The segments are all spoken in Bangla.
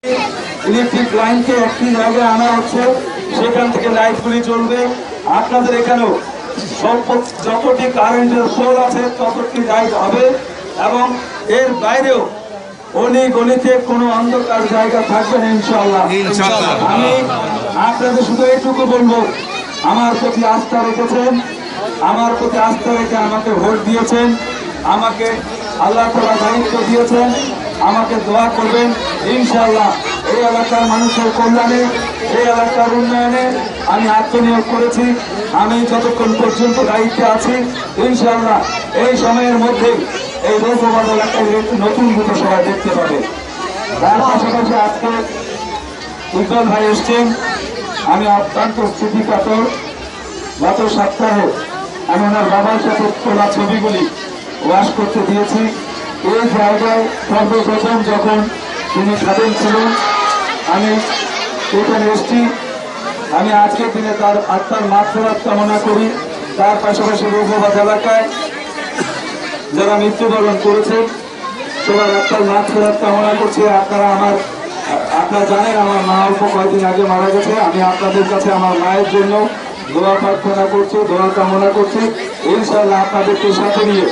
ইলেকট্রিক লাইনকে একটি জায়গায় আনা হচ্ছে, সেখান থেকে লাইটগুলি চলবে। আপনাদের এখানেও যতটি কারেন্টের পোল আছে ততটি লাইট হবে, এবং এর বাইরেও গলিতে কোনো অন্ধকার জায়গা থাকবে না ইনশাআল্লাহ। আমি আপনাদের শুধু এইটুকু বলবো, আমার প্রতি আস্থা রেখেছেন, আমার প্রতি আস্থা রেখে আমাকে ভোট দিয়েছেন, আমাকে আল্লাহ তাআলা দায়িত্ব দিয়েছেন, আমাকে দোয়া করবেন ইনশাআল্লাহ। এই এলাকার মানুষের কল্যাণে, এই এলাকার উন্নয়নে আমি আত্মনিয়োগ করেছি। আমি যতক্ষণ পর্যন্ত দায়িত্বে আছি ইনশাআল্লাহ এই সময়ের মধ্যে এই রৌদ্রবাদ এলাকায় একটি নতুন সভা দেখতে পাবে। তার পাশাপাশি আজকে উজ্জ্বল ভাই এসছেন, আমি অত্যন্ত স্মৃতিকাতর। গত সপ্তাহে আমি ওনার বাবার সাথে তোলা ছবিগুলি ওয়াশ করতে দিয়েছি। এই জায়গায় সর্বপ্রথম যখন তিনি স্বাধীন ছিলেন আমি এখানে এসছি। আমি আজকের দিনে তার আত্মার মাগফিরাত কামনা করি। তার পাশাপাশি রৌদ্রবাদ এলাকায় যারা মৃত্যুবরণ করেছেন সবার আত্মার মাগফিরাত কামনা করছি। আপনারা জানেন আমার মা অল্প কয়েকদিন আগে মারা গেছে। আমি আপনাদের কাছে আমার মায়ের জন্য দোয়া প্রার্থনা করছি, দোয়া কামনা করছি। ইনশাআল্লাহ আপনাদেরকে সাথে নিয়ে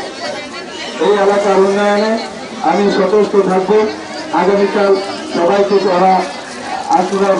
এই এলাকার উন্নয়নে আমি সচেষ্ট থাকবো। আগামীকাল সবাইকে তারা আশীর্বাদ